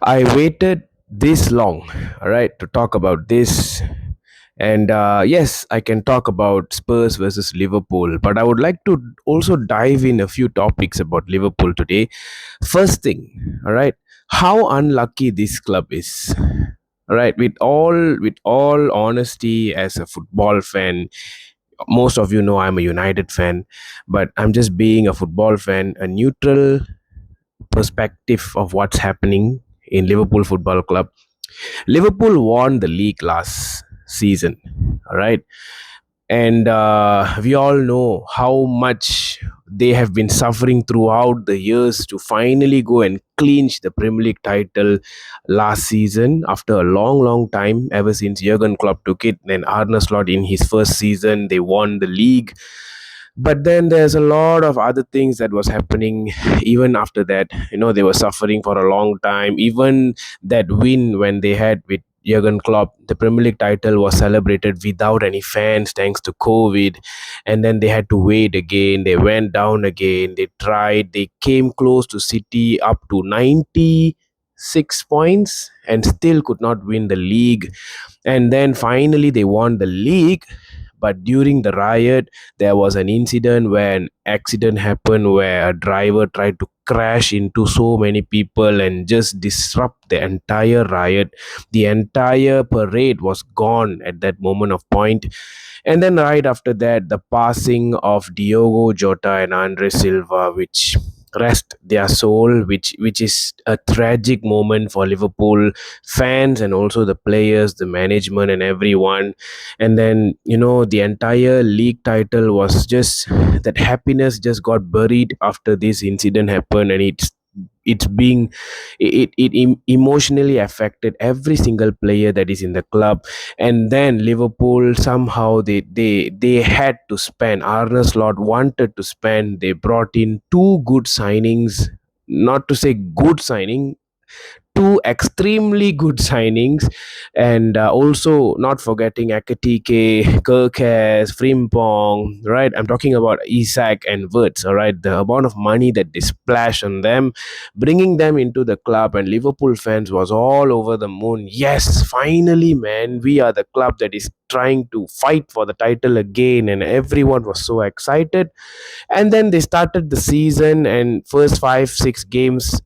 I waited this long, all right, to talk about this. And yes, I can talk about Spurs versus Liverpool, but I would like to also dive in a few topics about Liverpool today. First thing, all right, how unlucky this club is. All right, with all honesty, as a football fan, most of you know I'm a United fan, but I'm just being a football fan, a neutral perspective of what's happening in Liverpool Football Club. Liverpool won the league last season, all right, and we all know how much they have been suffering throughout the years to finally go and clinch the Premier League title last season after a long, long time. Ever since Jurgen Klopp took it, then Arne Slot in his first season, they won the league. But then there's a lot of other things that was happening even after that. They were suffering for a long time. Even that win when they had with Jurgen Klopp, the Premier League title was celebrated without any fans thanks to COVID. And then they had to wait again. They went down again. They tried. They came close to City up to 96 points and still could not win the league. And then finally they won the league, but during the riot there was an incident where an accident happened where a driver tried to crash into so many people and just disrupt the entire riot. The entire parade was gone at that moment of point. And then right after that, the passing of Diogo Jota and Andre Silva, which rest their soul, which is a tragic moment for Liverpool fans and also the players, the management, and everyone. And then the entire league title was just that happiness just got buried after this incident happened, and it's being emotionally affected every single player that is in the club. And then Liverpool somehow they had to spend. Arne Slot wanted to spend. They brought in two good signings, not to say good signing, two extremely good signings, and also not forgetting Akatike, Kirkes, Frimpong, right? I'm talking about Isak and Wirtz, all right? The amount of money that they splash on them, bringing them into the club, and Liverpool fans was all over the moon. Yes, finally, man, we are the club that is trying to fight for the title again, and everyone was so excited. And then they started the season, and first 5 6 games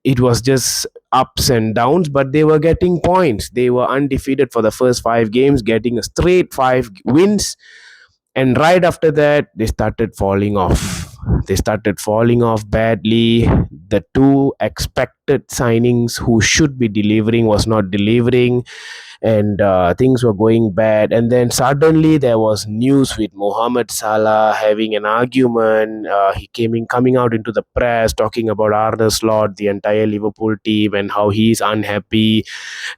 it was just ups and downs, but they were getting points. They were undefeated for the first 5 games, getting a straight 5 wins. And right after that, they started falling off. They started falling off badly. The two expected signings who should be delivering was not delivering, and things were going bad. And then suddenly there was news with Mohamed Salah having an argument. He coming out into the press talking about Arne Slot, the entire Liverpool team, and how he's unhappy.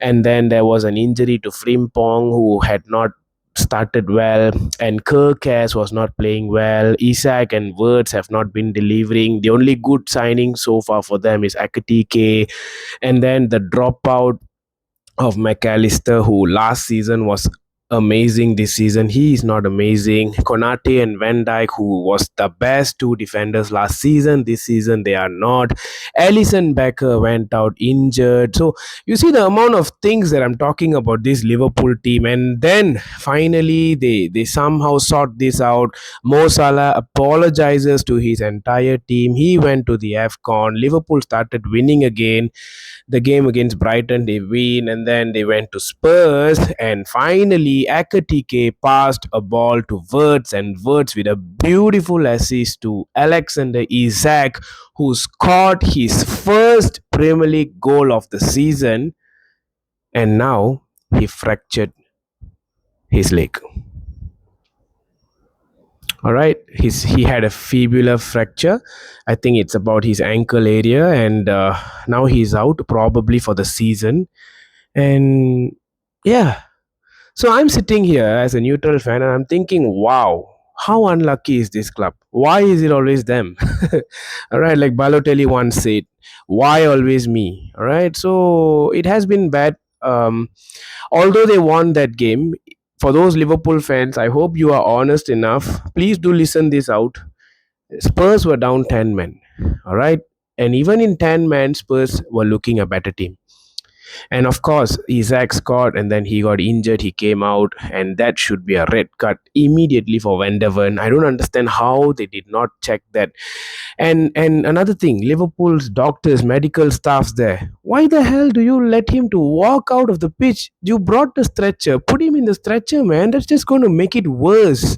And then there was an injury to Frimpong, who had not started well, and Kirkes was not playing well. Isak and Wirtz have not been delivering. The only good signing so far for them is Akatike, and then the dropout of McAllister, who last season was amazing. This season he is not amazing. Konate and Van Dijk, who was the best two defenders last season, this season they are not. Ellison Becker went out injured. So you see the amount of things that I'm talking about this Liverpool team. And then finally they somehow sort this out. Mo Salah apologizes to his entire team. He went to the AFCON. Liverpool started winning again. The game against Brighton, they win, and then they went to Spurs, and finally Akatike passed a ball to Wirtz, and Wirtz with a beautiful assist to Alexander Isak, who scored his first Premier League goal of the season, and now he fractured his leg. All right, he had a fibular fracture. I think it's about his ankle area, and now he's out probably for the season. And yeah, so I'm sitting here as a neutral fan and I'm thinking, wow, how unlucky is this club? Why is it always them? All right, like Balotelli once said, why always me? All right, so it has been bad. Although they won that game, for those Liverpool fans, I hope you are honest enough. Please do listen this out. Spurs were down 10 men. All right, and even in 10 men, Spurs were looking a better team. And of course, Isaac scored and then he got injured. He came out, and that should be a red card immediately for Van der Ven. I don't understand how they did not check that. And another thing, Liverpool's doctors, medical staffs there. Why the hell do you let him to walk out of the pitch? You brought the stretcher, put him in the stretcher, man. That's just going to make it worse.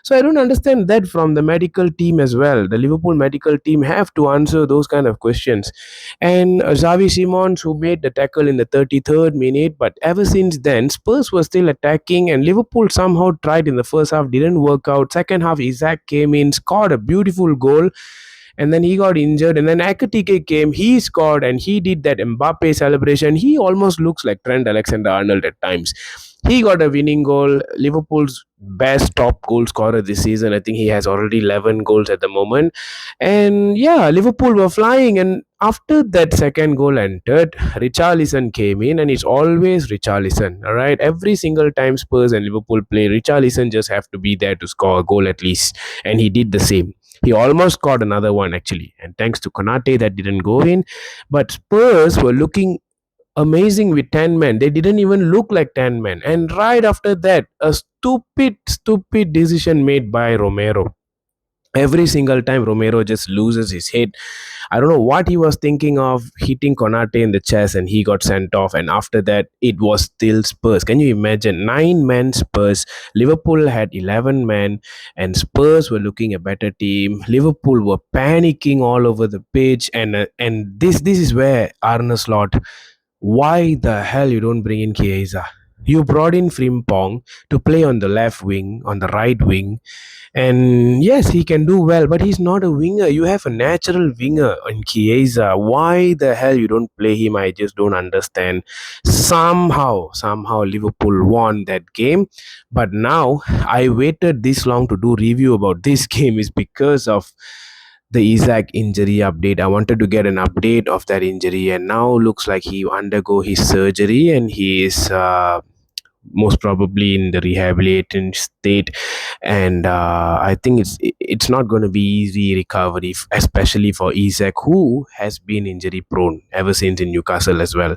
So I don't understand that from the medical team as well. The Liverpool medical team have to answer those kind of questions. And Xavi Simons, who made the tackle in the 33rd minute, but ever since then, Spurs were still attacking, and Liverpool somehow tried in the first half, didn't work out. Second half, Isaac came in, scored a beautiful goal, and then he got injured. And then Ekatike came, he scored, and he did that Mbappe celebration. He almost looks like Trent Alexander-Arnold at times. He got a winning goal. Liverpool's best top goal scorer this season. I think he has already 11 goals at the moment. And yeah, Liverpool were flying. And after that second goal entered, Richarlison came in, and it's always Richarlison. All right, every single time Spurs and Liverpool play, Richarlison just have to be there to score a goal at least, and he did the same. He almost scored another one actually, and thanks to Konate that didn't go in. But Spurs were looking amazing with 10 men. They didn't even look like 10 men. And right after that, a stupid decision made by Romero. Every single time Romero just loses his head. I don't know what he was thinking of, hitting Konate in the chest, and he got sent off. And after that, it was still Spurs. Can you imagine? 9 men Spurs. Liverpool had 11 men, and Spurs were looking a better team. Liverpool were panicking all over the pitch, and this is where Arne Slot. Why the hell you don't bring in Chiesa? You brought in Frimpong to play on the left wing, on the right wing, and yes, he can do well, but he's not a winger. You have a natural winger in Chiesa. Why the hell you don't play him? I just don't understand. Somehow, Liverpool won that game. But now I waited this long to do review about this game is because of the Isaac injury update. I wanted to get an update of that injury, and now looks like he undergo his surgery, and he is most probably in the rehabilitation state. And I think it's not going to be easy recovery, especially for Isaac, who has been injury prone ever since in Newcastle as well.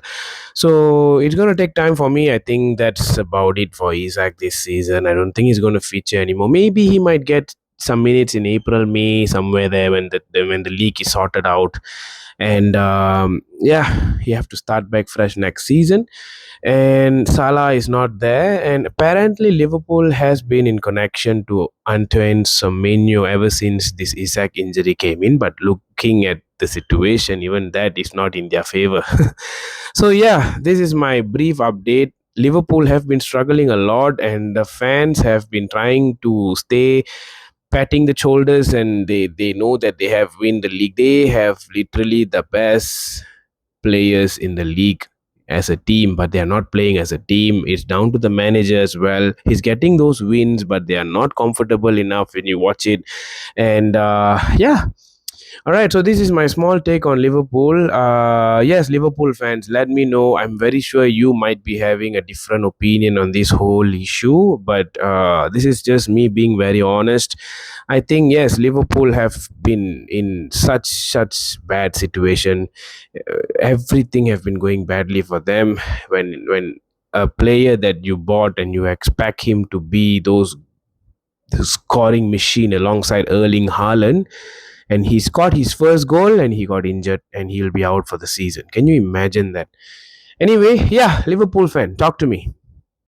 So it's going to take time for me. I think that's about it for Isaac this season. I don't think he's going to feature anymore. Maybe he might get some minutes in April, May, somewhere there when the league is sorted out. And yeah, you have to start back fresh next season. And Salah is not there, and apparently Liverpool has been in connection to Antoine Semenyo ever since this Isaac injury came in. But looking at the situation, even that is not in their favor. So yeah, this is my brief update. Liverpool have been struggling a lot, and the fans have been trying to stay patting the shoulders, and they know that they have win the league. They have literally the best players in the league as a team, but they are not playing as a team. It's down to the manager as well. He's getting those wins, but they are not comfortable enough when you watch it. And yeah, all right, so this is my small take on Liverpool. Yes, Liverpool fans, let me know. I'm very sure you might be having a different opinion on this whole issue, but this is just me being very honest. I think yes, Liverpool have been in such bad situation. Everything have been going badly for them. When a player that you bought and you expect him to be the scoring machine alongside Erling Haaland, and he scored his first goal and he got injured and he'll be out for the season. Can you imagine that? Anyway, yeah, Liverpool fan, talk to me.